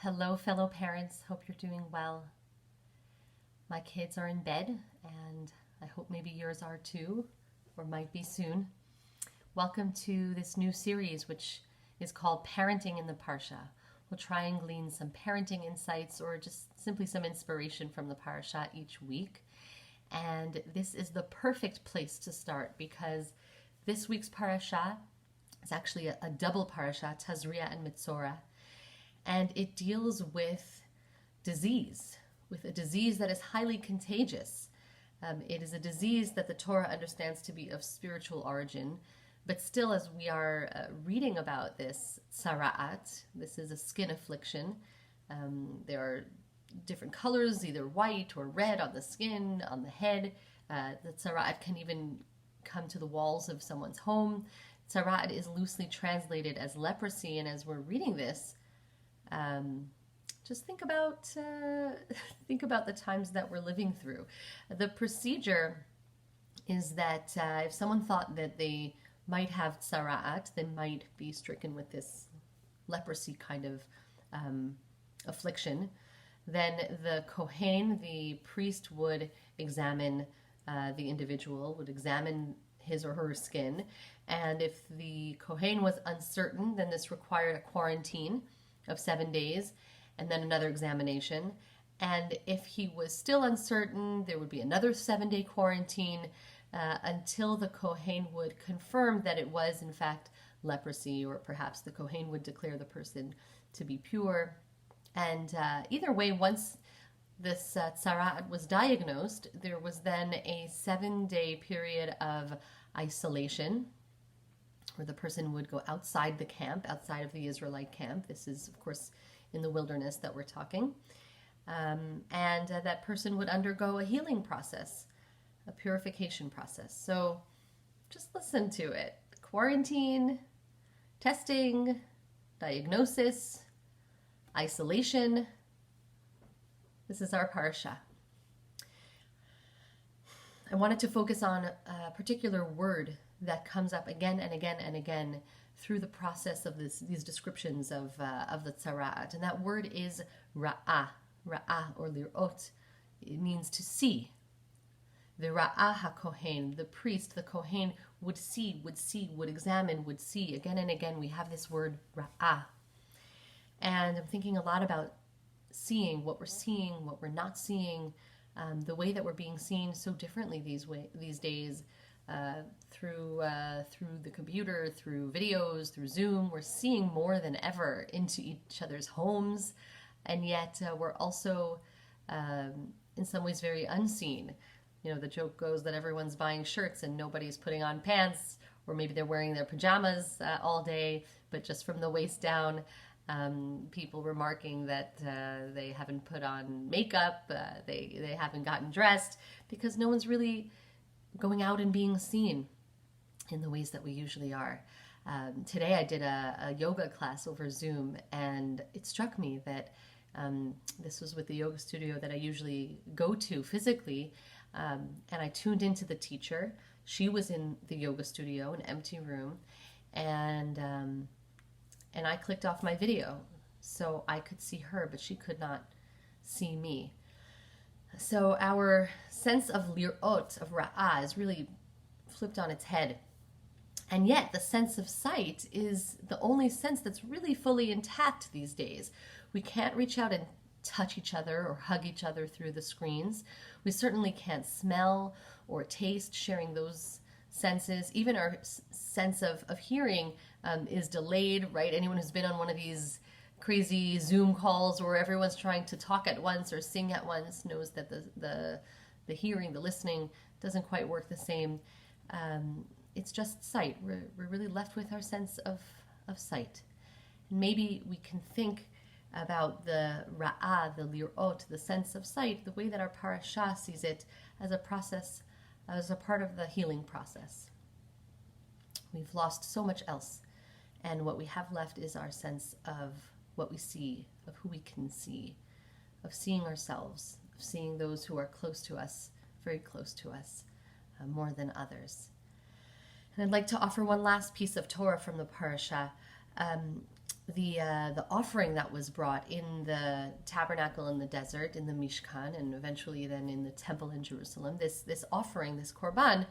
Hello, fellow parents. Hope you're doing well. My kids are in bed, and I hope maybe yours are too, or might be soon. Welcome to this new series, which is called Parenting in the Parsha. We'll try and glean some parenting insights or just simply some inspiration from the parasha each week. And this is the perfect place to start because this week's parasha is actually a double parasha, Tazria and Mitzorah. And it deals with disease, with a disease that is highly contagious. It is a disease that the Torah understands to be of spiritual origin, but still, as we are reading about this Sarat, this is a skin affliction. There are different colors, either white or red on the skin, on the head. The Sarat can even come to the walls of someone's home. Sarat is loosely translated as leprosy, and as we're reading this, just think about the times that we're living through. The procedure is that if someone thought that they might have Sarat, they might be stricken with this leprosy kind of affliction, then the Kohen, the priest, would examine the individual, would examine his or her skin, and if the Kohen was uncertain, then this required a quarantine of 7 days, and then another examination. And if he was still uncertain, there would be another 7-day quarantine until the Kohen would confirm that it was in fact leprosy, or perhaps the Kohen would declare the person to be pure. And either way, once this Sarat was diagnosed, there was then a 7-day period of isolation, where the person would go outside the camp, outside of the Israelite camp. This is, of course, in the wilderness that we're talking. And that person would undergo a healing process, a purification process. So just listen to it. Quarantine, testing, diagnosis, isolation. This is our parasha. I wanted to focus on a particular word that comes up again and again and again through the process of these descriptions of the Sarat, and that word is ra'ah, or lirot. It means to see. The ra'ah hakohen, the priest, the kohen, would see, would examine, would see. Again and again, we have this word ra'ah, and I'm thinking a lot about seeing, what we're not seeing, the way that we're being seen so differently these days. Through the computer, through videos, through Zoom, we're seeing more than ever into each other's homes, and yet we're also in some ways very unseen. You know, the joke goes that everyone's buying shirts and nobody's putting on pants, or maybe they're wearing their pajamas all day, but just from the waist down. People remarking that they haven't put on makeup, they haven't gotten dressed, because no one's really going out and being seen in the ways that we usually are. Today I did a yoga class over Zoom, and it struck me that this was with the yoga studio that I usually go to physically, and I tuned into the teacher. She was in the yoga studio, an empty room, and I clicked off my video so I could see her, but she could not see me. So our sense of lirot, of ra'ah, is really flipped on its head. And yet the sense of sight is the only sense that's really fully intact these days. We can't reach out and touch each other or hug each other through the screens. We certainly can't smell or taste, sharing those senses. Even our sense of hearing is delayed, right? Anyone who's been on one of these crazy Zoom calls where everyone's trying to talk at once or sing at once knows that the hearing, the listening, doesn't quite work the same. It's just sight. We're really left with our sense of sight. And maybe we can think about the ra'ah, the lirot, the sense of sight, the way that our parasha sees it as a process, as a part of the healing process. We've lost so much else, and what we have left is our sense of what we see, of who we can see, of seeing ourselves, of seeing those who are close to us, very close to us, more than others. And I'd like to offer one last piece of Torah from the parasha. the offering that was brought in the tabernacle in the desert, in the Mishkan, and eventually then in the temple in Jerusalem, this offering, this korban,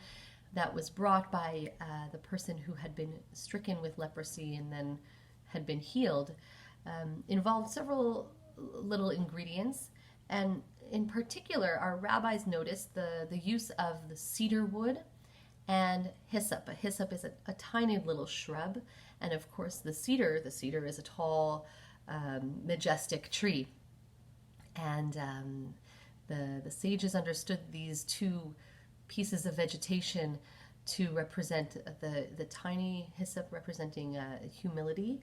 that was brought by the person who had been stricken with leprosy and then had been healed, involved several little ingredients. And in particular, our rabbis noticed the use of the cedar wood and hyssop. A hyssop is a tiny little shrub. And of course, the cedar is a tall, majestic tree. And the sages understood these two pieces of vegetation to represent the tiny hyssop representing humility,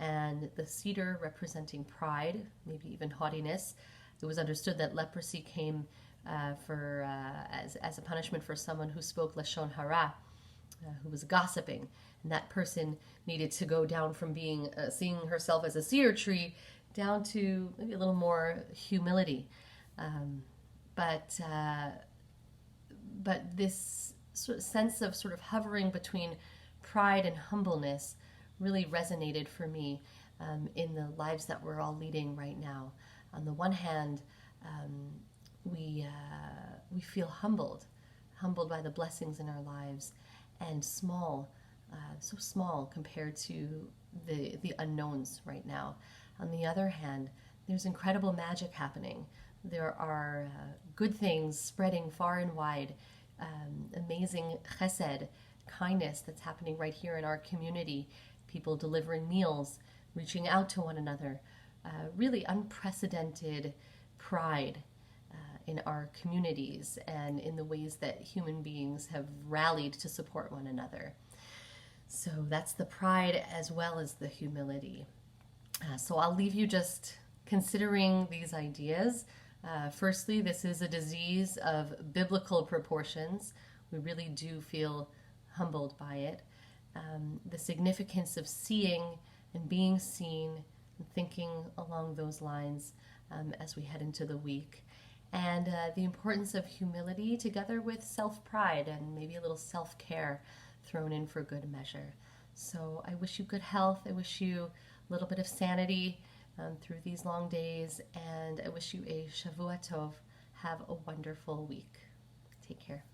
and the cedar representing pride, maybe even haughtiness. It was understood that leprosy came as a punishment for someone who spoke lashon hara, who was gossiping, and that person needed to go down from being seeing herself as a cedar tree down to maybe a little more humility. But this sense of sort of hovering between pride and humbleness really resonated for me in the lives that we're all leading right now. On the one hand, we feel humbled by the blessings in our lives, and small, so small compared to the unknowns right now. On the other hand, there's incredible magic happening. There are good things spreading far and wide, amazing chesed, kindness that's happening right here in our community, people delivering meals, reaching out to one another, really unprecedented pride in our communities and in the ways that human beings have rallied to support one another. So that's the pride as well as the humility. So I'll leave you just considering these ideas. Firstly, this is a disease of biblical proportions. We really do feel humbled by it. The significance of seeing and being seen and thinking along those lines as we head into the week. And the importance of humility together with self-pride and maybe a little self-care thrown in for good measure. So I wish you good health. I wish you a little bit of sanity through these long days. And I wish you a Shavua Tov. Have a wonderful week. Take care.